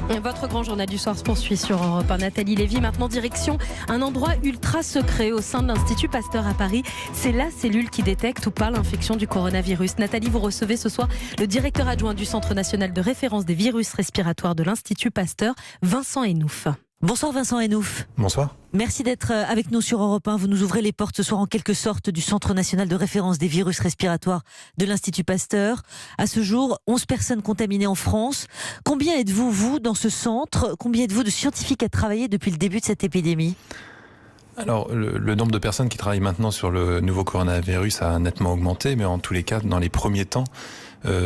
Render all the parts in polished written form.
Votre grand journal du soir se poursuit sur Europe 1. Nathalie Lévy, maintenant direction un endroit ultra secret au sein de l'Institut Pasteur à Paris. C'est la cellule qui détecte ou pas l'infection du coronavirus. Nathalie, vous recevez ce soir le directeur adjoint du Centre national de référence des virus respiratoires de l'Institut Pasteur, Vincent Enouf. Bonsoir Vincent Enouf. Bonsoir. Merci d'être avec nous sur Europe 1. Vous nous ouvrez les portes ce soir en quelque sorte du Centre national de référence des virus respiratoires de l'Institut Pasteur. À ce jour, 11 personnes contaminées en France. Combien êtes-vous, vous, dans ce centre? Combien êtes-vous de scientifiques à travailler depuis le début de cette épidémie? Alors, le nombre de personnes qui travaillent maintenant sur le nouveau coronavirus a nettement augmenté, mais en tous les cas, dans les premiers temps,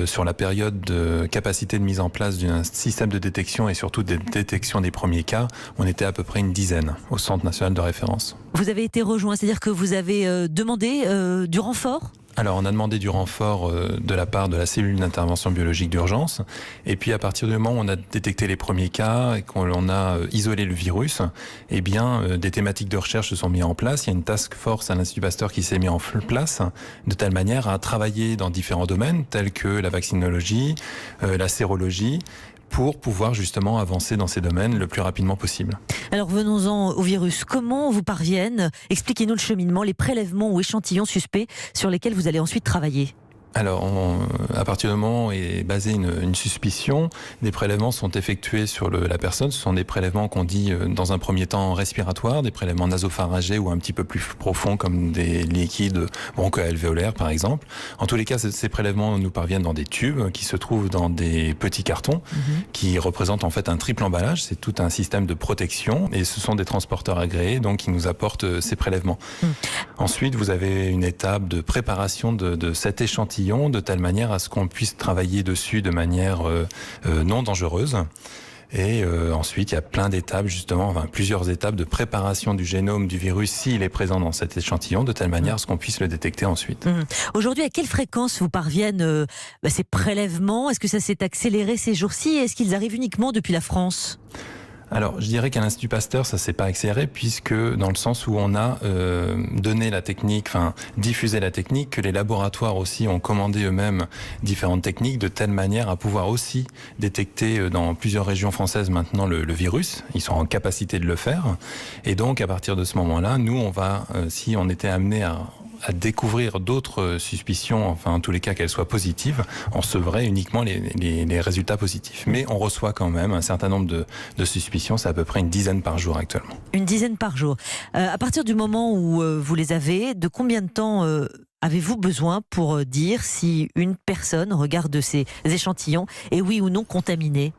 sur la période de capacité de mise en place d'un système de détection et surtout de détection des premiers cas, on était à peu près une dizaine au Centre national de référence. Vous avez été rejoint, c'est-à-dire que vous avez demandé du renfort ? Alors, on a demandé du renfort de la part de la cellule d'intervention biologique d'urgence. Et puis, à partir du moment où on a détecté les premiers cas et qu'on a isolé le virus, eh bien, des thématiques de recherche se sont mises en place. Il y a une task force à l'Institut Pasteur qui s'est mise en place de telle manière à travailler dans différents domaines tels que la vaccinologie, la sérologie, pour pouvoir justement avancer dans ces domaines le plus rapidement possible. Alors venons-en au virus. Comment vous parviennent, expliquez-nous le cheminement, les prélèvements ou échantillons suspects sur lesquels vous allez ensuite travailler ? Alors, à partir du moment où est basée une suspicion, des prélèvements sont effectués sur la personne. Ce sont des prélèvements qu'on dit dans un premier temps respiratoires, des prélèvements nasopharyngés ou un petit peu plus profonds comme des liquides broncho-alvéolaires par exemple. En tous les cas, ces prélèvements nous parviennent dans des tubes qui se trouvent dans des petits cartons qui représentent en fait un triple emballage. C'est tout un système de protection et ce sont des transporteurs agréés donc qui nous apportent ces prélèvements. Ensuite, vous avez une étape de préparation de cet échantillon de telle manière à ce qu'on puisse travailler dessus de manière non dangereuse. Et ensuite, il y a plein d'étapes, justement, plusieurs étapes de préparation du génome du virus s'il est présent dans cet échantillon, de telle manière à ce qu'on puisse le détecter ensuite. Aujourd'hui, à quelle fréquence vous parviennent ces prélèvements? Est-ce que ça s'est accéléré ces jours-ci? Est-ce qu'ils arrivent uniquement depuis la France? Alors, je dirais qu'à l'Institut Pasteur, ça s'est pas accéléré puisque dans le sens où on a donné la technique, diffusé la technique, que les laboratoires aussi ont commandé eux-mêmes différentes techniques de telle manière à pouvoir aussi détecter dans plusieurs régions françaises maintenant le virus. Ils sont en capacité de le faire. Et donc, à partir de ce moment-là, nous, on va, si on était amené à découvrir d'autres suspicions, en tous les cas qu'elles soient positives, on recevrait uniquement les résultats positifs. Mais on reçoit quand même un certain nombre de suspicions, c'est à peu près une dizaine par jour actuellement. Une dizaine par jour. À partir du moment où vous les avez, de combien de temps avez-vous besoin pour dire si une personne regarde ces échantillons est oui ou non contaminée ?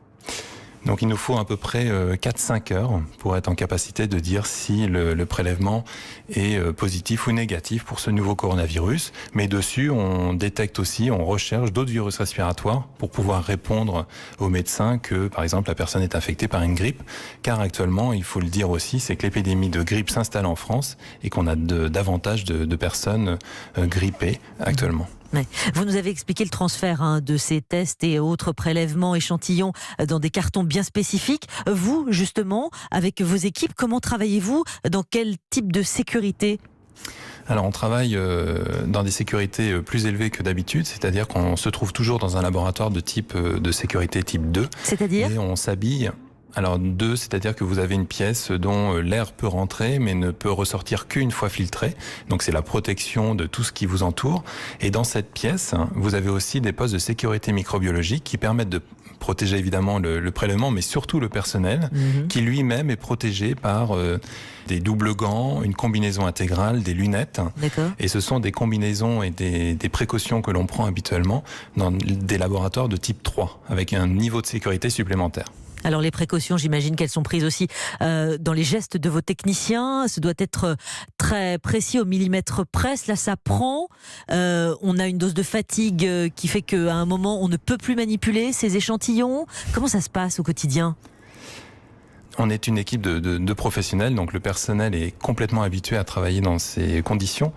Donc il nous faut à peu près 4-5 heures pour être en capacité de dire si le prélèvement est positif ou négatif pour ce nouveau coronavirus. Mais dessus, on détecte aussi, on recherche d'autres virus respiratoires pour pouvoir répondre aux médecins que, par exemple, la personne est infectée par une grippe. Car actuellement, il faut le dire aussi, c'est que l'épidémie de grippe s'installe en France et qu'on a davantage de personnes grippées actuellement. Ouais. Vous nous avez expliqué le transfert de ces tests et autres prélèvements, échantillons dans des cartons bien spécifiques. Vous, justement, avec vos équipes, comment travaillez-vous? Dans quel type de sécurité? Alors on travaille dans des sécurités plus élevées que d'habitude, c'est-à-dire qu'on se trouve toujours dans un laboratoire de type de sécurité type 2. C'est-à-dire? Et on s'habille. Alors 2, c'est-à-dire que vous avez une pièce dont l'air peut rentrer mais ne peut ressortir qu'une fois filtré. Donc c'est la protection de tout ce qui vous entoure. Et dans cette pièce, vous avez aussi des postes de sécurité microbiologique qui permettent de protéger évidemment le prélèvement, mais surtout le personnel qui lui-même est protégé par des doubles gants, une combinaison intégrale, des lunettes. D'accord. Et ce sont des combinaisons et des précautions que l'on prend habituellement dans des laboratoires de type 3 avec un niveau de sécurité supplémentaire. Alors les précautions, j'imagine qu'elles sont prises aussi dans les gestes de vos techniciens. Ce doit être très précis au millimètre près. Là, ça prend. On a une dose de fatigue qui fait qu'à un moment, on ne peut plus manipuler ces échantillons. Comment ça se passe au quotidien ? On est une équipe de professionnels, donc le personnel est complètement habitué à travailler dans ces conditions.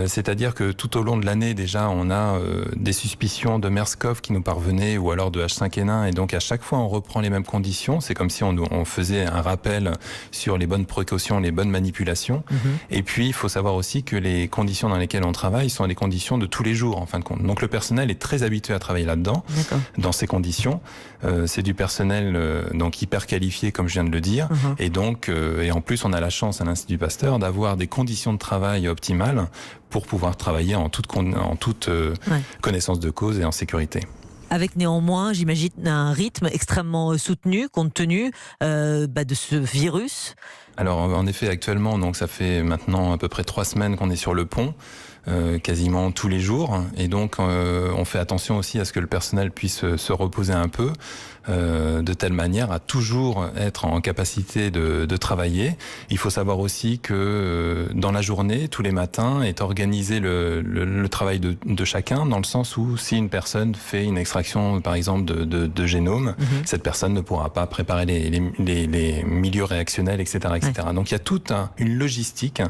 C'est-à-dire que tout au long de l'année, déjà, on a des suspicions de MERS-CoV qui nous parvenaient, ou alors de H5N1, et donc à chaque fois, on reprend les mêmes conditions. C'est comme si on faisait un rappel sur les bonnes précautions, les bonnes manipulations. Et puis, il faut savoir aussi que les conditions dans lesquelles on travaille sont les conditions de tous les jours, en fin de compte. Donc le personnel est très habitué à travailler là-dedans, dans ces conditions. C'est du personnel donc hyper qualifié, comme je viens de le dire. Et donc, et en plus, on a la chance à l'Institut Pasteur d'avoir des conditions de travail optimales pour pouvoir travailler en toute connaissance de cause et en sécurité. Avec néanmoins, j'imagine, un rythme extrêmement soutenu, compte tenu de ce virus. Alors en effet, actuellement, donc ça fait maintenant à peu près 3 semaines qu'on est sur le pont, quasiment tous les jours, et donc on fait attention aussi à ce que le personnel puisse se reposer un peu, de telle manière à toujours être en capacité de travailler. Il faut savoir aussi que dans la journée, tous les matins, est organisé le travail de chacun, dans le sens où si une personne fait une extraction, par exemple, de génome, cette personne ne pourra pas préparer les milieux réactionnels, etc. Donc il y a toute une logistique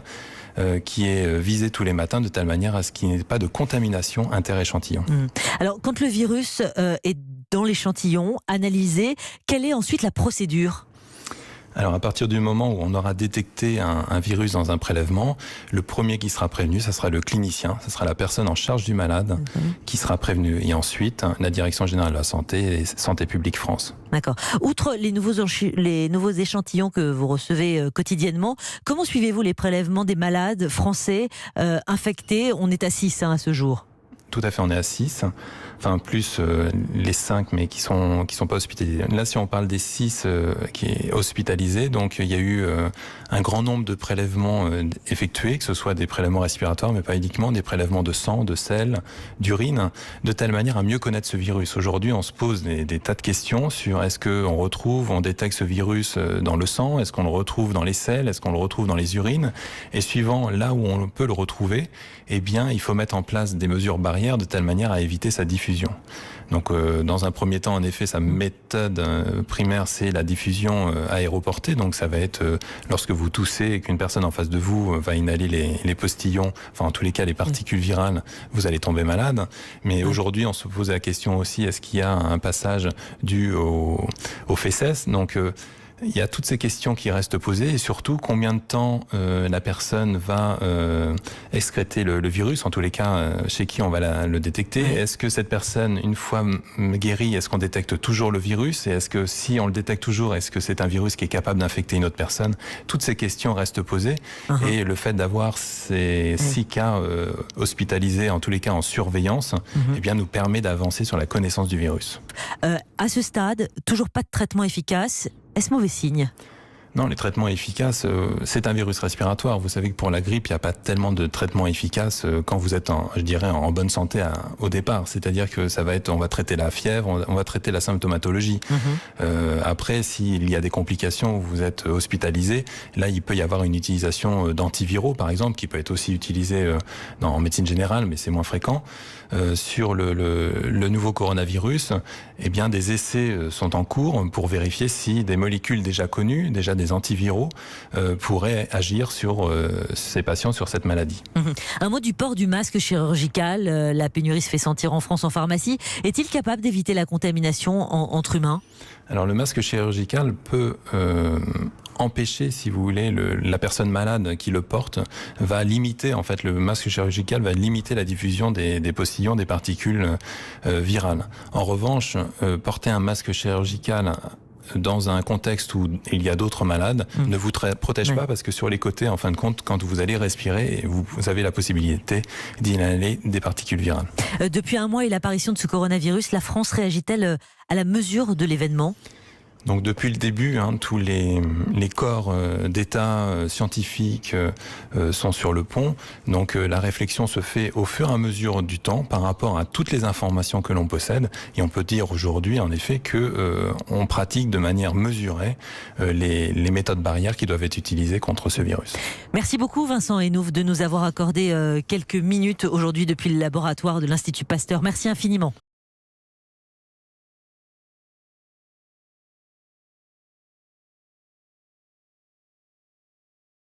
qui est visée tous les matins de telle manière à ce qu'il n'y ait pas de contamination inter-échantillon. Alors quand le virus est dans l'échantillon, analysé, quelle est ensuite la procédure ? Alors à partir du moment où on aura détecté un virus dans un prélèvement, le premier qui sera prévenu, ça sera le clinicien, ça sera la personne en charge du malade qui sera prévenue. Et ensuite, la Direction générale de la santé et Santé publique France. D'accord. Outre les nouveaux échantillons que vous recevez quotidiennement, comment suivez-vous les prélèvements des malades français infectés ? On est à 6 à ce jour. Tout à fait, on est à 6. Enfin, plus les 5, mais qui sont pas hospitalisés. Là, si on parle des 6 qui est hospitalisés, donc il y a eu un grand nombre de prélèvements effectués, que ce soit des prélèvements respiratoires, mais pas uniquement, des prélèvements de sang, de sel, d'urine, de telle manière à mieux connaître ce virus. Aujourd'hui, on se pose des tas de questions sur est-ce on détecte ce virus dans le sang, est-ce qu'on le retrouve dans les selles, est-ce qu'on le retrouve dans les urines, et suivant là où on peut le retrouver, eh bien, il faut mettre en place des mesures barrières de telle manière à éviter sa diffusion. Donc dans un premier temps, en effet, sa méthode primaire, c'est la diffusion aéroportée. Donc ça va être lorsque vous toussez et qu'une personne en face de vous va inhaler les postillons, enfin en tous les cas les particules virales, vous allez tomber malade. Mais aujourd'hui, on se pose la question aussi, est-ce qu'il y a un passage dû aux fesses ? Donc il y a toutes ces questions qui restent posées, et surtout combien de temps la personne va excréter le virus, en tous les cas chez qui on va le détecter. Est-ce que cette personne, une fois guérie, est-ce qu'on détecte toujours le virus, et est-ce que si on le détecte toujours, est-ce que c'est un virus qui est capable d'infecter une autre personne ? Toutes ces questions restent posées, et le fait d'avoir ces 6 cas hospitalisés, en tous les cas en surveillance, eh bien nous permet d'avancer sur la connaissance du virus. À ce stade, toujours pas de traitement efficace. Est-ce mauvais signe ? Non, les traitements efficaces, c'est un virus respiratoire. Vous savez que pour la grippe, il n'y a pas tellement de traitements efficaces quand vous êtes, en bonne santé au départ. C'est-à-dire que on va traiter la fièvre, on va traiter la symptomatologie. Après, s'il y a des complications où vous êtes hospitalisé, là, il peut y avoir une utilisation d'antiviraux, par exemple, qui peut être aussi utilisé en médecine générale, mais c'est moins fréquent. Sur le nouveau coronavirus, eh bien, des essais sont en cours pour vérifier si des molécules déjà connues, déjà des antiviraux, pourraient agir sur ces patients, sur cette maladie. Un mot du port du masque chirurgical. La pénurie se fait sentir en France en pharmacie. Est-il capable d'éviter la contamination entre humains ? Alors le masque chirurgical peut empêcher, si vous voulez, la personne malade qui le porte va limiter, en fait, le masque chirurgical va limiter la diffusion des postillons, des particules virales. En revanche, porter un masque chirurgical dans un contexte où il y a d'autres malades ne vous protège pas, parce que sur les côtés, en fin de compte, quand vous allez respirer, vous avez la possibilité d'inhaler des particules virales. Depuis un mois et l'apparition de ce coronavirus, la France réagit-elle à la mesure de l'événement ? Donc depuis le début, tous les corps d'État scientifiques sont sur le pont. Donc la réflexion se fait au fur et à mesure du temps par rapport à toutes les informations que l'on possède. Et on peut dire aujourd'hui, en effet, que on pratique de manière mesurée les méthodes barrières qui doivent être utilisées contre ce virus. Merci beaucoup Vincent Hénouf de nous avoir accordé quelques minutes aujourd'hui depuis le laboratoire de l'Institut Pasteur. Merci infiniment.